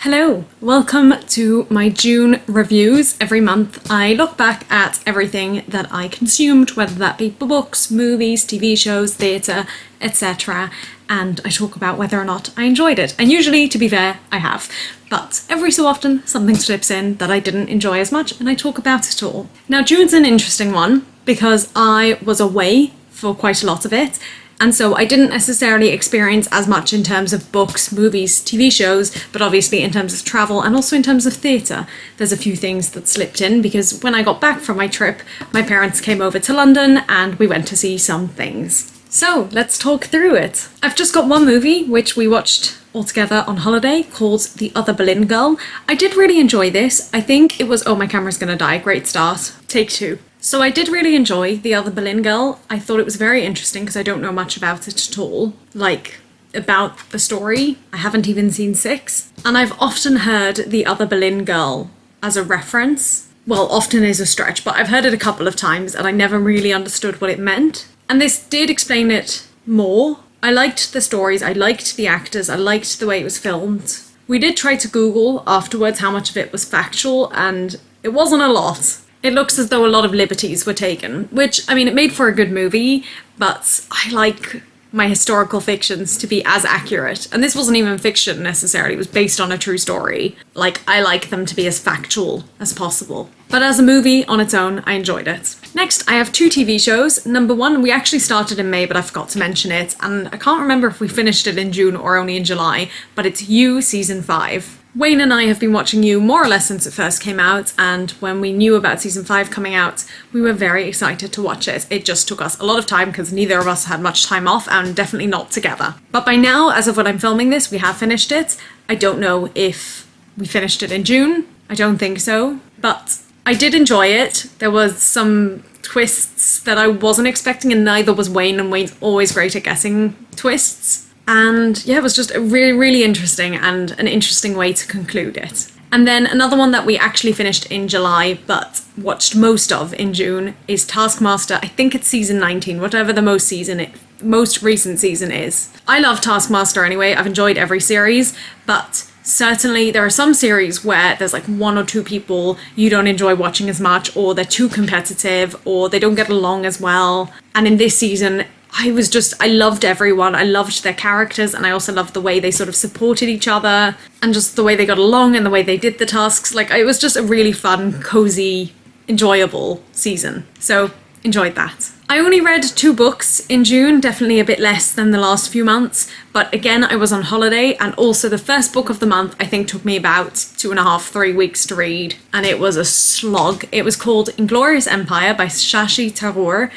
Hello, welcome to my June reviews. Every month I look back at everything that I consumed, whether that be books, movies, TV shows, theatre, etc. and I talk about whether or not I enjoyed it. And usually, to be fair, I have. But every so often something slips in that I didn't enjoy as much and I talk about it all. Now June's an interesting one because I was away for quite a lot of it. And so I didn't necessarily experience as much in terms of books, movies, TV shows, but obviously in terms of travel and also in terms of theatre. There's a few things that slipped in because when I got back from my trip, my parents came over to London and we went to see some things. So let's talk through it. I've just got one movie which we watched all together on holiday called The Other Berlin Girl. I did really enjoy this. I think it was, oh my camera's gonna die, great start. Take two. So I did really enjoy The Other Berlin Girl. I thought it was very interesting because I don't know much about it at all. Like, about the story. I haven't even seen Six. And I've often heard The Other Berlin Girl as a reference. Well, often is a stretch, but I've heard it a couple of times and I never really understood what it meant. And this did explain it more. I liked the stories, I liked the actors, I liked the way it was filmed. We did try to Google afterwards how much of it was factual and it wasn't a lot. It looks as though a lot of liberties were taken, which, I mean, it made for a good movie, but I like my historical fictions to be as accurate. And this wasn't even fiction necessarily, it was based on a true story. Like, I like them to be as factual as possible. But as a movie on its own, I enjoyed it. Next, I have two TV shows. Number one, we actually started in May, but I forgot to mention it, and I can't remember if we finished it in June or only in July, but it's You Season 5. Wayne and I have been watching You more or less since it first came out, and when we knew about season 5 coming out, we were very excited to watch it. It just took us a lot of time because neither of us had much time off and definitely not together. But by now, as of when I'm filming this, we have finished it. I don't know if we finished it in June. I don't think so, but I did enjoy it. There was some twists that I wasn't expecting and neither was Wayne, and Wayne's always great at guessing twists. And yeah, it was just really, really interesting and an interesting way to conclude it. And then another one that we actually finished in July but watched most of in June is Taskmaster. I think it's season 19, whatever the most recent season is. I love Taskmaster anyway, I've enjoyed every series, but certainly there are some series where there's like one or two people you don't enjoy watching as much, or they're too competitive, or they don't get along as well. And in this season, I loved everyone. I loved their characters and I also loved the way they sort of supported each other and just the way they got along and the way they did the tasks. Like, it was just a really fun, cozy, enjoyable season. So, enjoyed that. I only read 2 books in June, definitely a bit less than the last few months, but again, I was on holiday, and also the first book of the month I think took me about 2.5-3 weeks to read, and it was a slog. It was called Inglorious Empire by Shashi Tharoor,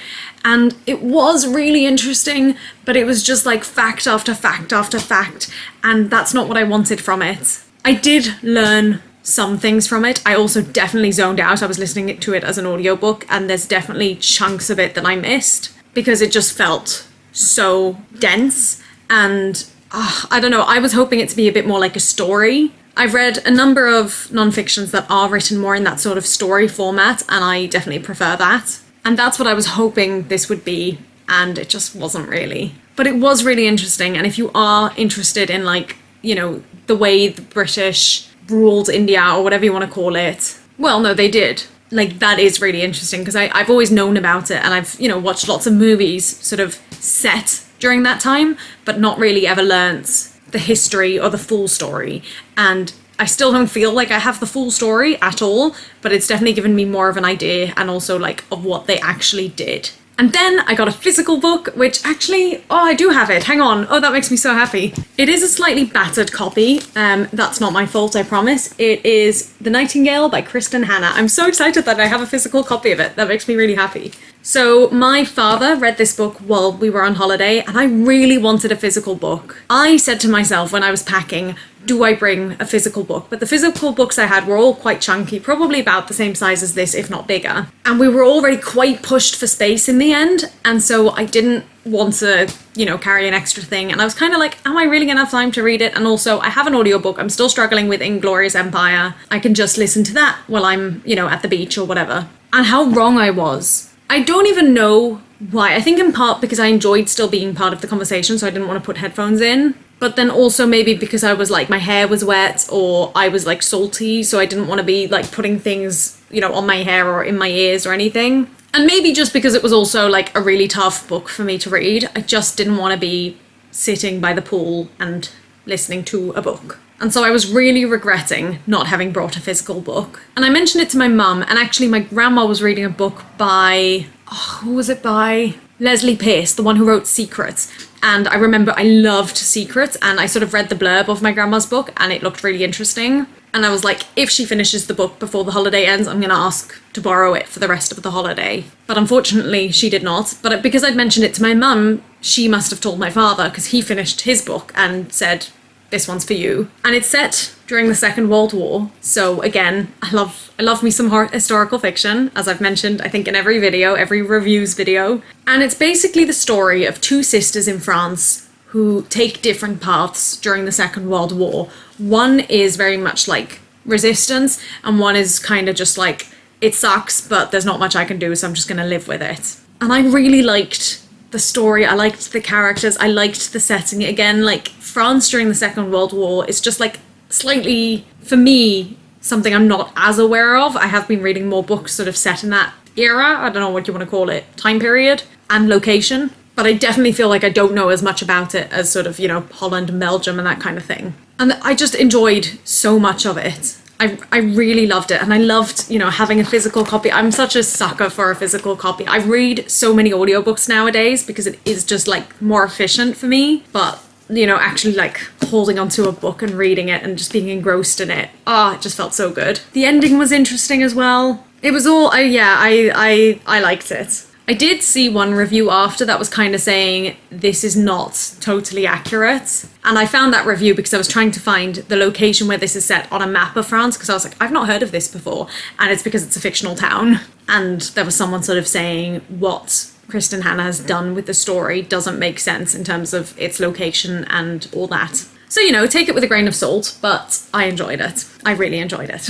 and it was really interesting, but it was just like fact after fact after fact, and that's not what I wanted from it. I did learn some things from it. I also definitely zoned out. I was listening to it as an audiobook and there's definitely chunks of it that I missed because it just felt so dense and I don't know, I was hoping it to be a bit more like a story. I've read a number of non-fictions that are written more in that sort of story format and I definitely prefer that. And that's what I was hoping this would be, and it just wasn't really. But it was really interesting, and if you are interested in, like, you know, the way the British ruled India or whatever you want to call it. Well, no, they did. Like, that is really interesting because I've always known about it and I've, you know, watched lots of movies sort of set during that time, but not really ever learnt the history or the full story. And I still don't feel like I have the full story at all, but it's definitely given me more of an idea and also like of what they actually did. And then I got a physical book, which actually, oh, I do have it. Hang on. Oh, that makes me so happy. It is a slightly battered copy. That's not my fault, I promise. It is The Nightingale by Kristen Hanna. I'm so excited that I have a physical copy of it. That makes me really happy. So my father read this book while we were on holiday and I really wanted a physical book. I said to myself when I was packing, do I bring a physical book? But the physical books I had were all quite chunky, probably about the same size as this, if not bigger. And we were already quite pushed for space in the end. And so I didn't want to, you know, carry an extra thing. And I was kind of like, am I really gonna have time to read it? And also I have an audiobook. I'm still struggling with Inglorious Empire. I can just listen to that while I'm, you know, at the beach or whatever. And how wrong I was. I don't even know why. I think in part because I enjoyed still being part of the conversation, so I didn't want to put headphones in. But then also maybe because I was like, my hair was wet or I was like salty, so I didn't want to be like putting things, you know, on my hair or in my ears or anything. And maybe just because it was also like a really tough book for me to read. I just didn't want to be sitting by the pool and listening to a book. And so I was really regretting not having brought a physical book. And I mentioned it to my mum, and actually my grandma was reading a book by, who was it by? Leslie Pace, the one who wrote Secrets. And I remember I loved Secrets, and I sort of read the blurb of my grandma's book and it looked really interesting. And I was like, if she finishes the book before the holiday ends, I'm going to ask to borrow it for the rest of the holiday. But unfortunately, she did not. But because I'd mentioned it to my mum, she must have told my father, because he finished his book and said, this one's for you. And it's set during the Second World War. So again, I love me some historical fiction, as I've mentioned, I think in every video, every reviews video. And it's basically the story of two sisters in France who take different paths during the Second World War. One is very much like resistance, and one is kind of just like, it sucks, but there's not much I can do, so I'm just gonna live with it. And I really liked the story, I liked the characters, I liked the setting. Again, like France during the Second World War is just like slightly, for me, something I'm not as aware of. I have been reading more books sort of set in that era, I don't know what you want to call it, time period and location. But I definitely feel like I don't know as much about it as sort of, you know, Holland and Belgium and that kind of thing. And I just enjoyed so much of it. I really loved it, and I loved, you know, having a physical copy. I'm such a sucker for a physical copy. I read so many audiobooks nowadays because it is just like more efficient for me. But, you know, actually like holding onto a book and reading it and just being engrossed in it, it just felt so good. The ending was interesting as well. It was all, I liked it. I did see one review after that was kind of saying this is not totally accurate. And I found that review because I was trying to find the location where this is set on a map of France, because I was like, I've not heard of this before. And it's because it's a fictional town. And there was someone sort of saying what Kristen Hanna has done with the story doesn't make sense in terms of its location and all that. So, you know, take it with a grain of salt, but I enjoyed it. I really enjoyed it.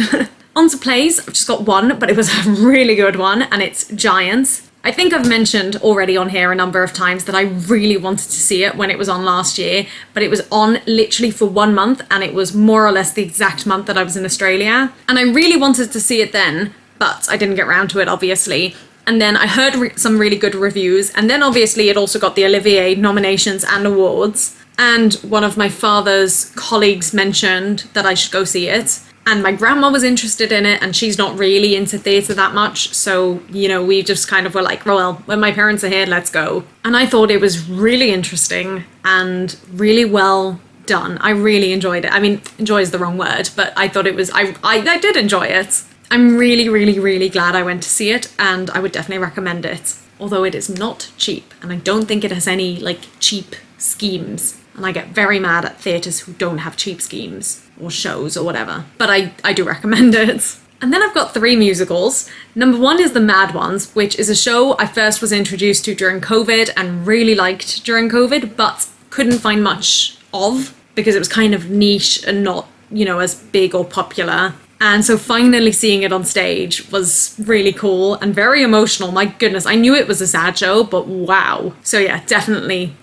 On to plays, I've just got one, but it was a really good one, and it's Giants. I think I've mentioned already on here a number of times that I really wanted to see it when it was on last year, but it was on literally for 1 month, and it was more or less the exact month that I was in Australia. And I really wanted to see it then, but I didn't get around to it, obviously. And then I heard some really good reviews, and then obviously it also got the Olivier nominations and awards. And one of my father's colleagues mentioned that I should go see it. And my grandma was interested in it, and she's not really into theatre that much. So, you know, we just kind of were like, well, when my parents are here, let's go. And I thought it was really interesting and really well done. I really enjoyed it. I mean, enjoy is the wrong word, but I thought it was, I did enjoy it. I'm really, really, really glad I went to see it, and I would definitely recommend it. Although it is not cheap, and I don't think it has any, like, cheap schemes. And I get very mad at theatres who don't have cheap schemes or shows or whatever. But I do recommend it. And then I've got 3 musicals. Number 1 is The Mad Ones, which is a show I first was introduced to during COVID and really liked during COVID, but couldn't find much of because it was kind of niche and not, you know, as big or popular. And so finally seeing it on stage was really cool and very emotional. My goodness, I knew it was a sad show, but wow. So yeah, definitely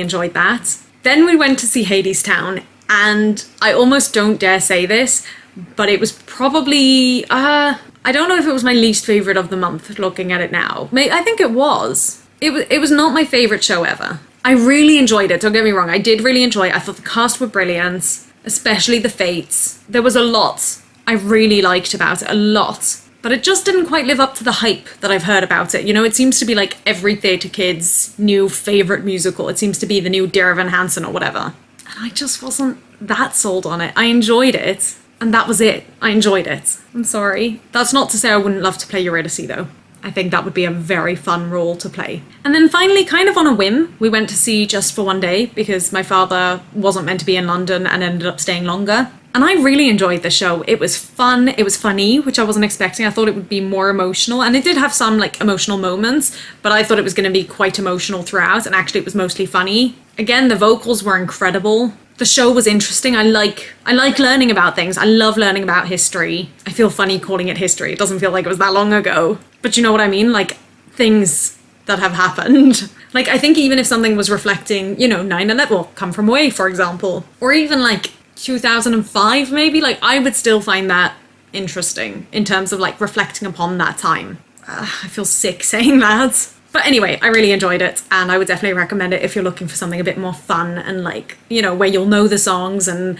enjoyed that. Then we went to see Hadestown, and I almost don't dare say this, but it was probably, I don't know if it was my least favourite of the month looking at it now. I think it was. It was not my favourite show ever. I really enjoyed it, don't get me wrong, I did really enjoy it. I thought the cast were brilliant, especially the Fates. There was a lot I really liked about it, a lot. But it just didn't quite live up to the hype that I've heard about it. You know, it seems to be like every theatre kid's new favourite musical. It seems to be the new Dear Evan Hansen or whatever. And I just wasn't that sold on it. I enjoyed it, and that was it. I enjoyed it. I'm sorry. That's not to say I wouldn't love to play Eurydice though. I think that would be a very fun role to play. And then finally, kind of on a whim, we went to see Just for One Day because my father wasn't meant to be in London and ended up staying longer. And I really enjoyed the show. It was fun, it was funny, which I wasn't expecting. I thought it would be more emotional, and it did have some like emotional moments, but I thought it was going to be quite emotional throughout, and actually it was mostly funny. Again, the vocals were incredible. The show was interesting. I like learning about things. I love learning about history. I feel funny calling it history. It doesn't feel like it was that long ago. But you know what I mean? Like, things that have happened. Like, I think even if something was reflecting, 9/11, well, Come From Away, for example, or even like 2005 maybe, like I would still find that interesting in terms of like reflecting upon that time. I feel sick saying that. But anyway, I really enjoyed it, and I would definitely recommend it if you're looking for something a bit more fun and like, where you'll know the songs and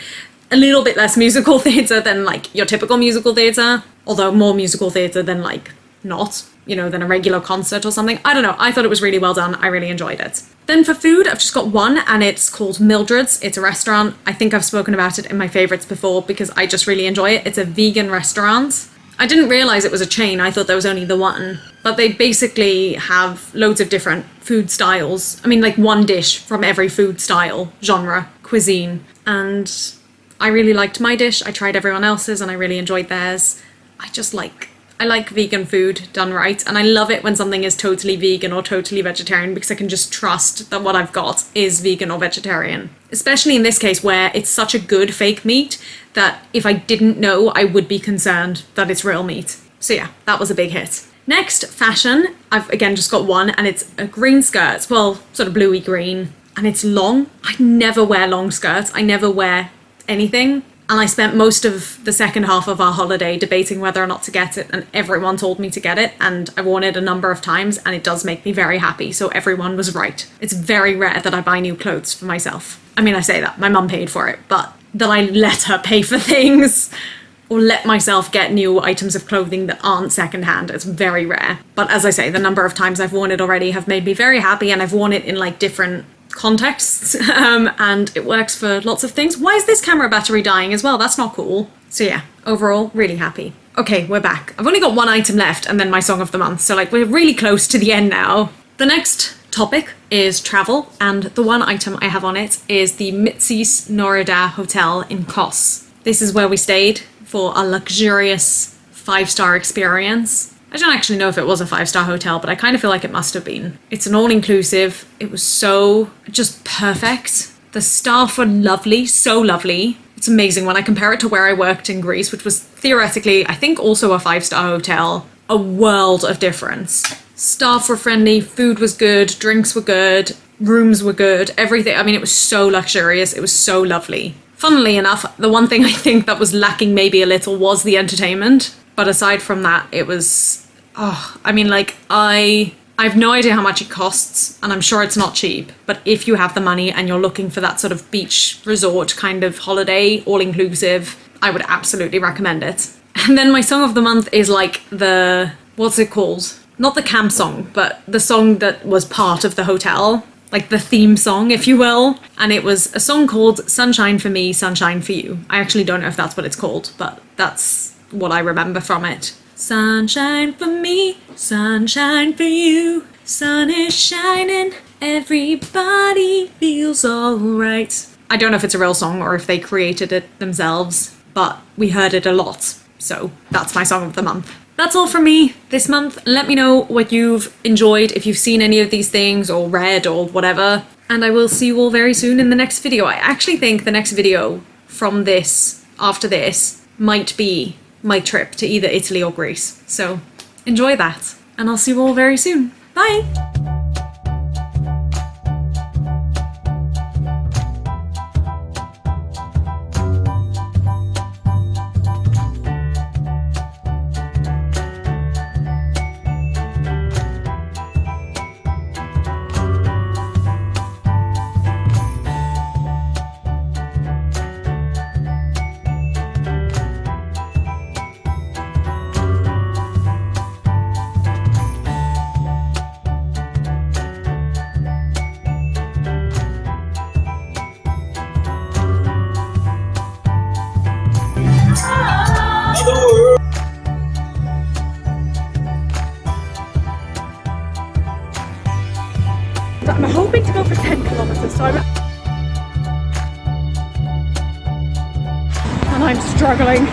a little bit less musical theatre than like your typical musical theatre, although more musical theatre than like not, than a regular concert or something. I don't know. I thought it was really well done. I really enjoyed it. Then for food, I've just got one, and it's called Mildred's. It's a restaurant. I think I've spoken about it in my favourites before because I just really enjoy it. It's a vegan restaurant. I didn't realise it was a chain. I thought there was only the one. But they basically have loads of different food styles. I mean, like one dish from every food style, genre, cuisine. And I really liked my dish. I tried everyone else's and I really enjoyed theirs. I like vegan food done right, and I love it when something is totally vegan or totally vegetarian because I can just trust that what I've got is vegan or vegetarian. Especially in this case where it's such a good fake meat that if I didn't know, I would be concerned that it's real meat. So yeah, that was a big hit. Next, fashion. I've again just got one, and it's a green skirt, well, sort of bluey green, and it's long. I never wear long skirts. I never wear anything. And I spent most of the second half of our holiday debating whether or not to get it, and everyone told me to get it, and I've worn it a number of times, and it does make me very happy, so everyone was right. It's very rare that I buy new clothes for myself. I mean, I say that, my mum paid for it, but that I let her pay for things, or let myself get new items of clothing that aren't secondhand, it's very rare. But as I say, the number of times I've worn it already have made me very happy, and I've worn it in like different contexts, and it works for lots of things. Why is this camera battery dying as well? That's not cool. So yeah, overall, really happy. Okay, we're back. I've only got one item left and then my song of the month, so like we're really close to the end now. The next topic is travel, and the one item I have on it is the Mitsis Norida Hotel in Kos. This is where we stayed for a luxurious 5-star experience. I don't actually know if it was a 5-star hotel, but I kind of feel like it must have been. It's an all-inclusive. It was so just perfect. The staff were lovely, so lovely. It's amazing when I compare it to where I worked in Greece, which was theoretically, I think, also a 5-star hotel. A world of difference. Staff were friendly, food was good, drinks were good, rooms were good, everything. I mean, it was so luxurious. It was so lovely. Funnily enough, the one thing I think that was lacking maybe a little was the entertainment. But aside from that, it was, I have no idea how much it costs, and I'm sure it's not cheap, but if you have the money and you're looking for that sort of beach resort kind of holiday, all-inclusive, I would absolutely recommend it. And then my song of the month is like what's it called? Not the camp song, but the song that was part of the hotel, like the theme song, if you will. And it was a song called Sunshine for Me, Sunshine for You. I actually don't know if that's what it's called, but that's what I remember from it. Sunshine for me, sunshine for you. Sun is shining, everybody feels alright. I don't know if it's a real song or if they created it themselves, but we heard it a lot. So that's my song of the month. That's all from me this month. Let me know what you've enjoyed, if you've seen any of these things or read or whatever. And I will see you all very soon in the next video. I actually think the next video from this, after this, might be my trip to either Italy or Greece. So enjoy that, and I'll see you all very soon. Bye! I'm hoping to go for 10 kilometers, so and I'm struggling.